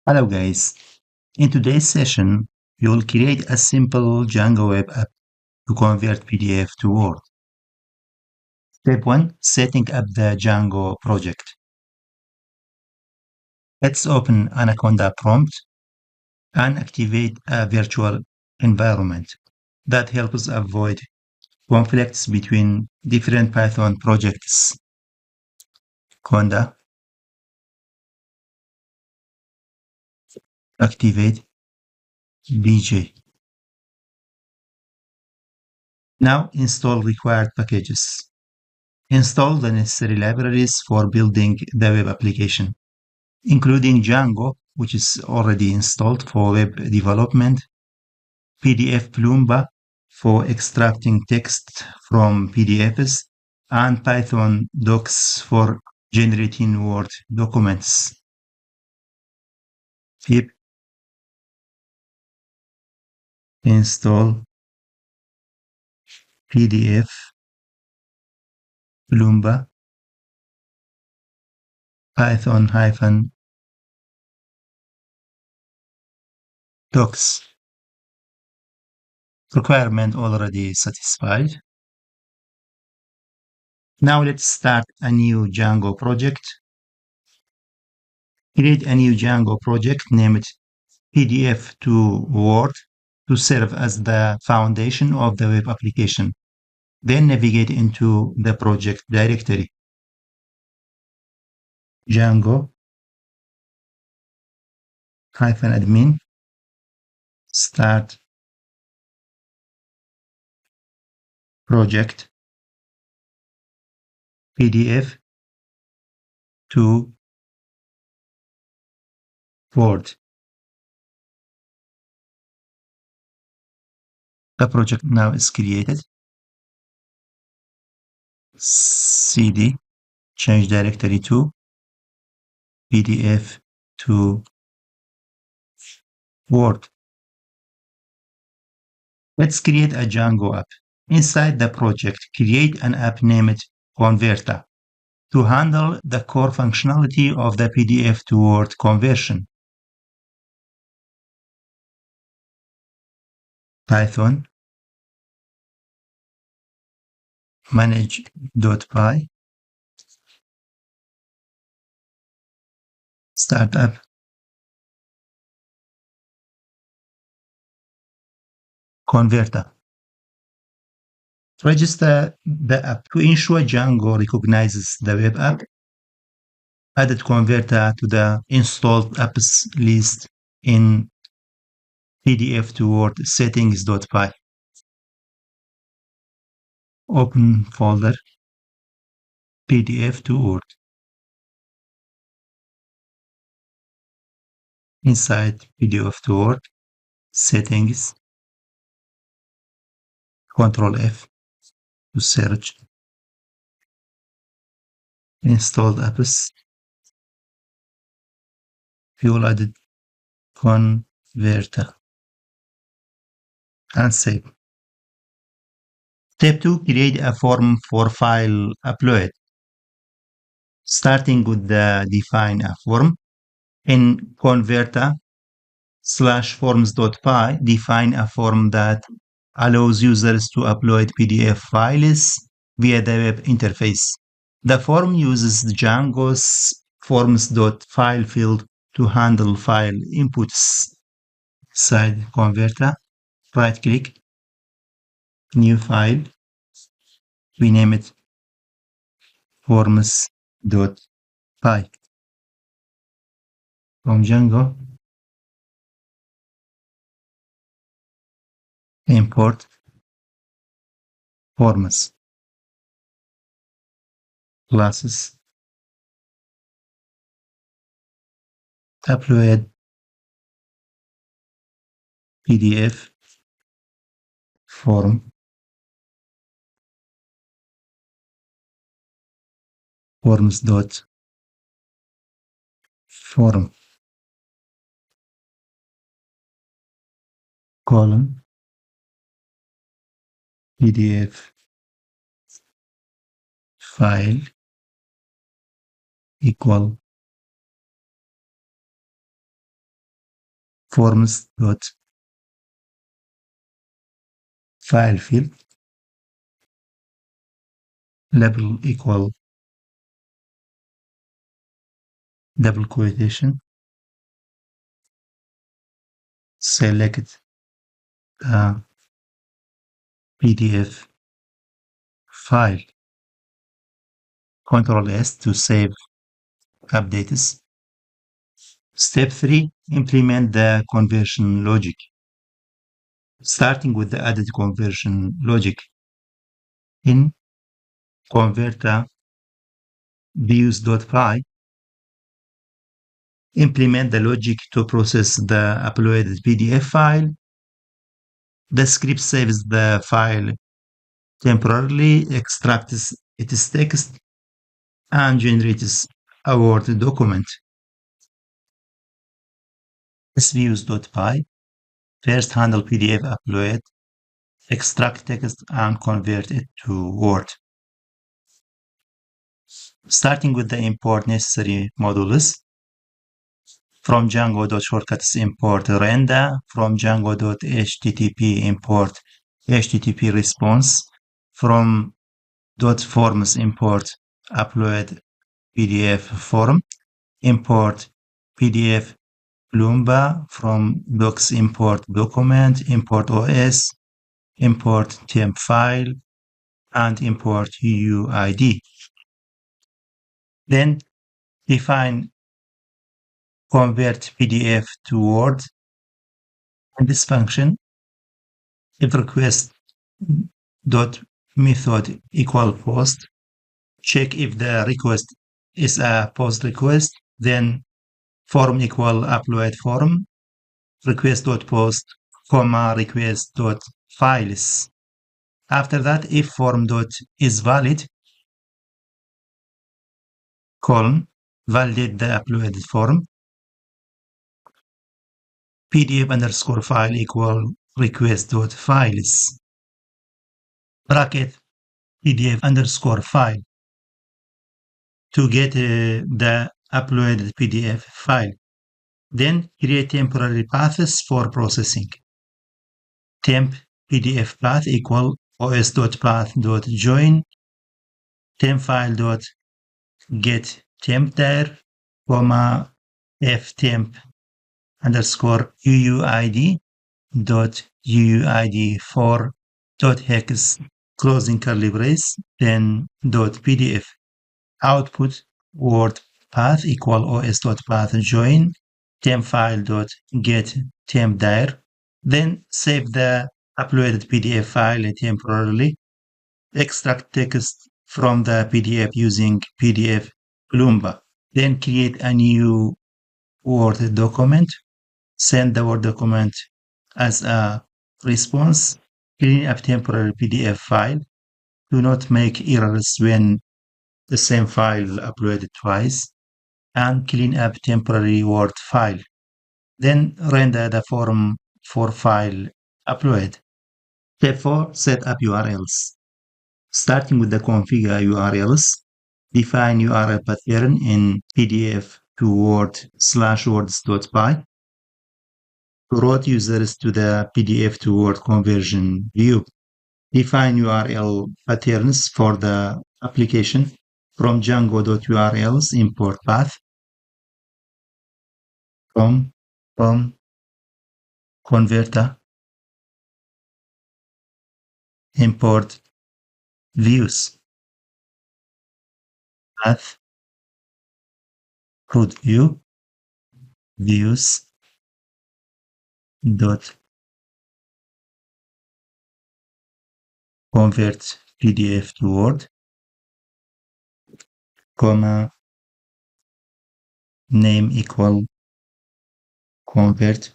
Hello guys, in today's session, we will create a simple Django web app to convert PDF to Word. Step 1. Setting up the Django project. Let's open Anaconda prompt and activate a virtual environment. That helps avoid conflicts between different Python projects. Conda, activate BJ. Now install required packages. Install the necessary libraries for building the web application, including Django, which is already installed for web development, pdfplumber for extracting text from PDFs, and python-docx for generating Word documents. Pip install pdfplumber python-docx. Requirement already satisfied. Now let's start a new Django project. Create a new Django project named PDF to Word to serve as the foundation of the web application. Then navigate into the project directory. Django -admin start project PDF to Word. The project now is created. CD change directory to PDF to Word. Let's create a Django app. Inside the project, create an app named Converter to handle the core functionality of the PDF to Word conversion. Python manage.py startup converter. Register the app to ensure Django recognizes the web app. Added converter to the installed apps list in PDF to Word settings.py. Open folder PDF to Word. Inside PDF to Word settings, Ctrl F to search installed apps. Fuel added converter and save. Step 2. Create a form for file upload. Starting with the define a form. In converter /forms.py, define a form that allows users to upload PDF files via the web interface. The form uses Django's forms.file field to handle file inputs. Side converter, right click, new file. We name it forms.py. From Django, import forms, classes, upload PDF form, forms.form, column, PDF file equal forms dot file field label equal double quotation, select PDF file, Ctrl S to save updates. Step 3, implement the conversion logic. Starting with the added conversion logic. In converter views.py, implement the logic to process the uploaded PDF file. The script saves the file temporarily, extracts its text, and generates a Word document. Views.py first handle PDF upload, extract text, and convert it to Word. Starting with the import necessary modules. From Django.shortcuts import render, from Django.http import HTTP response, from .forms import upload PDF form, import pdfplumber, from docs import document, import OS, import temp file, and import UUID. Then define convert PDF to Word. In this function, if request dot method equal post, check if the request is a post request, then form equal upload form, request dot post, comma request dot files. After that, if form dot is valid, colon, validate the uploaded form, PDF underscore file equal request dot files, bracket PDF underscore file to get the uploaded PDF file. Then create temporary paths for processing. Temp PDF path equal os.path.join temp file.get temp dir, comma ftemp underscore uuid dot uuid4 dot hex closing curly brace, then dot pdf. Output word path equal os.path.join temp file.get temp dir. Then save the uploaded PDF file temporarily. Extract text from the PDF using pdfplumber. Then create a new Word document. Send the Word document as a response. Clean up temporary PDF file. Do not make errors when the same file uploaded twice. And clean up temporary Word file. Then render the form for file upload. Step 4. Set up URLs. Starting with the configure URLs, define URL pattern in PDF to Word /words.py to route users to the PDF to Word conversion view. Define URL patterns for the application from Django.urls import path from converter import views path root view views dot convert PDF to Word, comma name equal convert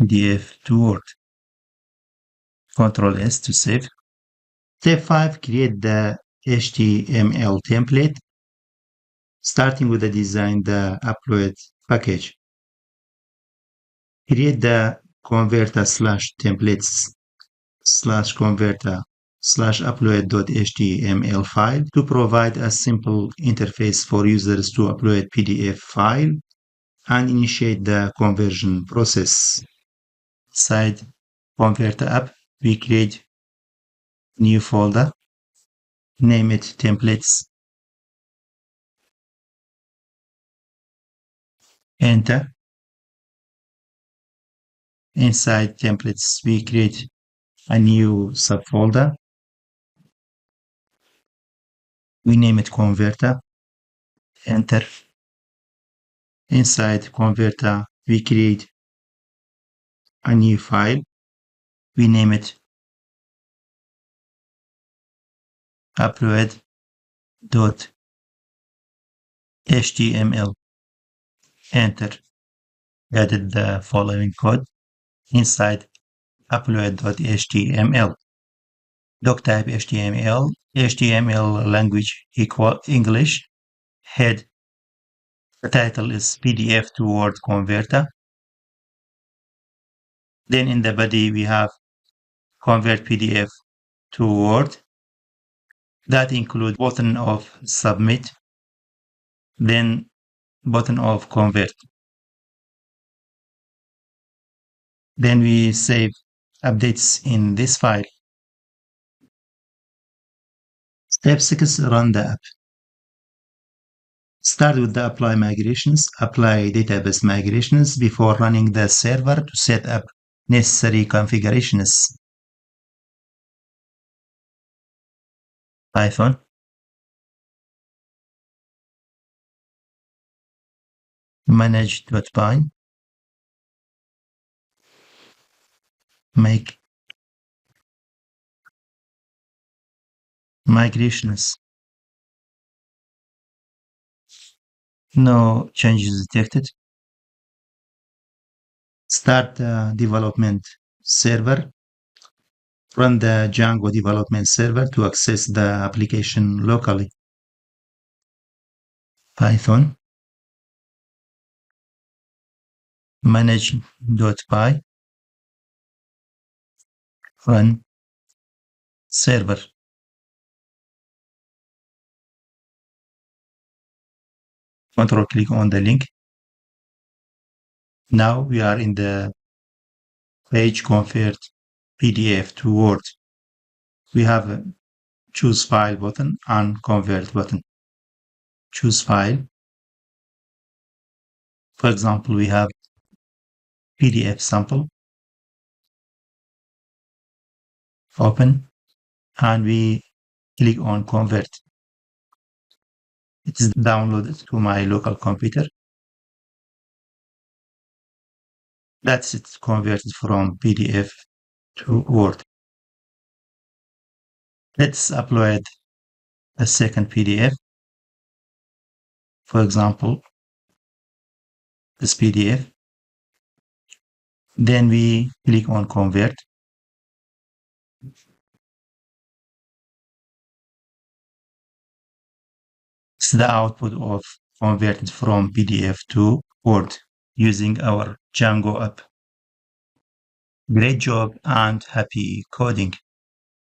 PDF to Word. Ctrl S to save. Step 5, create the HTML template. Starting with the design the upload package. Create the converter /templates /converter upload.html file to provide a simple interface for users to upload PDF file and initiate the conversion process. Inside Convert app, we create new folder, name it templates, enter. Inside templates, we create a new subfolder. We name it converter, enter. Inside converter, we create a new file. We name it upload.html, enter. Added the following code inside upload.html. Doc type HTML, HTML language equal English, head. The title is PDF to Word converter. Then in the body we have convert PDF to Word. That includes button of submit, then button of convert. Then we save updates in this file. Step 6, run the app. Start with the apply migrations, apply database migrations before running the server to set up necessary configurations. Python, manage.py, make migrations. No changes detected. Start the development server. Run the Django development server to access the application locally. Python, manage.py, run server. Control click on the link. Now we are in the page convert PDF to Word. We have a choose file button and convert button. Choose file. For example, we have PDF sample. Open and we click on convert. It is downloaded to my local computer. That's it, converted from PDF to Word. Let's upload a second PDF. For example, this PDF. Then we click on convert. It's the output of converted from PDF to Word using our Django app. Great job and happy coding.